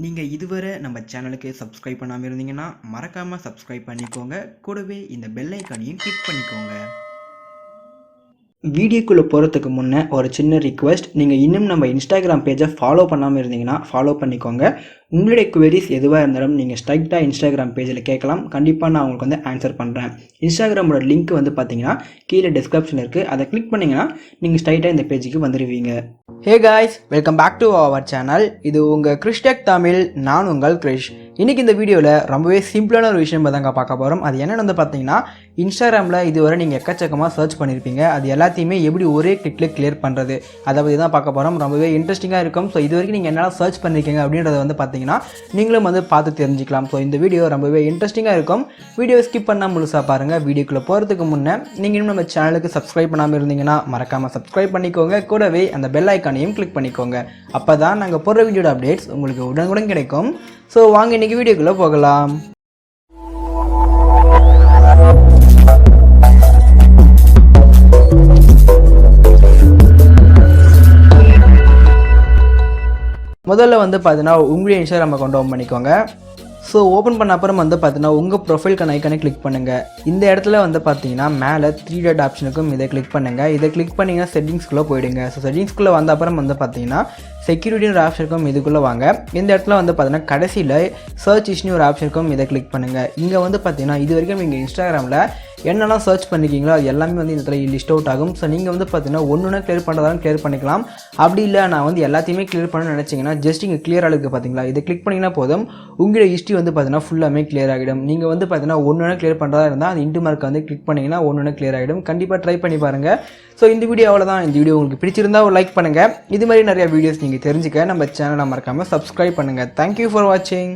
நீங்கள் இதுவரை நம்ம சேனலுக்கு சப்ஸ்கிரைப் பண்ணாமல் இருந்தீங்கன்னா மறக்காமல் சப்ஸ்கிரைப் பண்ணிக்கோங்க. கூடவே இந்த பெல் ஐக்கானையும் கிளிக் பண்ணிக்கோங்க. வீடியோக்குள்ளே போகிறதுக்கு முன்னே ஒரு சின்ன ரிக்வெஸ்ட், நீங்கள் இன்னும் நம்ம இன்ஸ்டாகிராம் பேஜை ஃபாலோ பண்ணாமல் இருந்தீங்கன்னா ஃபாலோ பண்ணிக்கோங்க. உங்களுடைய குவெரிஸ் எதுவாக இருந்தாலும் நீங்கள் ஸ்ட்ரைட்டாக இன்ஸ்டாகிராம் பேஜில் கேட்கலாம். கண்டிப்பாக நான் உங்களுக்கு வந்து ஆன்சர் பண்ணுறேன். இன்ஸ்டாகிராமோட லிங்க் வந்து பார்த்தீங்கன்னா கீழே டிஸ்கிரிப்ஷன் இருக்குது. அதை கிளிக் பண்ணிங்கன்னா நீங்கள் ஸ்ட்ரைட்டாக இந்த பேஜுக்கு வந்துடுவீங்க. Hey guys, welcome back to our channel. இது உங்கள் HasTag தமிழ். நான் உங்கள் கிரிஷ். இன்றைக்கி இந்த வீடியோவில் ரொம்பவே சிம்பிளான ஒரு விஷயம் தாங்க பார்க்க போகிறோம். அது என்னென்னு வந்து பார்த்தீங்கன்னா, இன்ஸ்டாகிராமில் இதுவரை நீங்கள் எக்கச்சக்கமாக சர்ச் பண்ணியிருப்பீங்க. அது எல்லாத்தையுமே எப்படி ஒரே கிளிக்கில் கிளியர் பண்ணுறது, அதை பற்றி தான் பார்க்க போகிறோம். ரொம்பவே இன்ட்ரெஸ்டிங்காக இருக்கும். ஸோ இது வரைக்கும் நீங்கள் என்னெல்லாம் சர்ச் பண்ணியிருக்கீங்க அப்படின்றத வந்து பார்த்தீங்கன்னா நீங்களும் வந்து பார்த்து தெரிஞ்சிக்கலாம். ஸோ இந்த வீடியோ ரொம்பவே இன்ட்ரெஸ்டிங்காக இருக்கும். வீடியோ ஸ்கிப் பண்ணால் முழுசாக பாருங்கள். வீடியோக்குள்ளே போகிறதுக்கு முன்னே நீங்கள் இன்னும் நம்ம சேனலுக்கு சப்ஸ்கிரைப் பண்ணாமல் இருந்தீங்கன்னா மறக்காமல் சப்ஸ்கிரைப் பண்ணிக்கோங்க. கூடவே அந்த பெல் ஐக்கானையும் கிளிக் பண்ணிக்கோங்க. அப்போ தான் நாங்கள் போடுற வீடியோட அப்டேட்ஸ் உங்களுக்கு உடனுக்குடன் கிடைக்கும். ஸோ வாங்க இன்றைக்கி வீடியோக்குள்ளே போகலாம். முதல்ல வந்து பார்த்தீங்கன்னா உங்களுடைய இன்ஸ்டாகிராமை கொண்டு ஓப்பன் பண்ணிக்கோங்க. ஸோ ஓப்பன் பண்ண அப்புறம் வந்து பார்த்தீங்கன்னா உங்கள் ப்ரொஃபைல்க்கான ஐக்கானை கிளிக் பண்ணுங்கள். இந்த இடத்துல வந்து பார்த்தீங்கன்னா மேலே 3 டாட் ஆப்ஷனுக்கும் இதை கிளிக் பண்ணுங்கள். இதை கிளிக் பண்ணிங்கன்னா செட்டிங்ஸ்குள்ளே போயிடுங்க. ஸோ செட்டிங்ஸ்குள்ளே வந்த அப்புறம் வந்து பார்த்தீங்கன்னா செக்யூரிட்டின்னு ஒரு ஆப்ஷன் இருக்கும், இதுக்குள்ளே வாங்க. இந்த இடத்துல வந்து பார்த்தீங்கன்னா கடைசியில் சர்ச் இஷ்யூ ஒரு ஆப்ஷன் இருக்கும், இதை கிளிக் பண்ணுங்கள். இங்கே வந்து பார்த்தீங்கன்னா இது வரைக்கும் நீங்கள் இன்ஸ்டாகிராமில் என்னெல்லாம் சர்ச் பண்ணிக்கிங்களோ அது எல்லாமே வந்து இந்த இடத்துல லிஸ்ட் அவுட் ஆகும். ஸோ நீங்கள் வந்து பார்த்தீங்கன்னா ஒன்று கிளியர் பண்ணுறதாலும் கிளியர் பண்ணிக்கலாம். அப்படி இல்லை நான் வந்து எல்லாத்தையுமே கிளியர் பண்ணணும்னு நினச்சிங்கன்னா ஜஸ்ட் இங்கே கிளியர் ஆகுது பார்த்தீங்களா, இதை கிளிக் பண்ணிங்கன்னா போதும் உங்களோட ஹிஸ்ட்ரி வந்து பார்த்தீங்கன்னா ஃபுல்லாமே கிளியர் ஆகிடும். நீங்கள் வந்து பார்த்தீங்கன்னா ஒன்று கிளியர் பண்ணுறதா இருந்தால் அது இன்ட்டு மார்க் வந்து கிளிக் பண்ணிங்கன்னா ஒன்று கிளியர் ஆகிடும். கண்டிப்பாக ட்ரை பண்ணி பாருங்கள். ஸோ இந்த வீடியோ அவ்வளோதான். இந்த வீடியோ உங்களுக்கு பிடிச்சிருந்தா ஒரு லைக் பண்ணுங்கள். இது மாதிரி நிறைய வீடியோஸ் நீங்கள் தெரிஞ்சுக்க நம்ம சேனலை மறக்காமல் சப்ஸ்கிரைப் பண்ணுங்கள். தேங்க்யூ ஃபார் வாட்சிங்.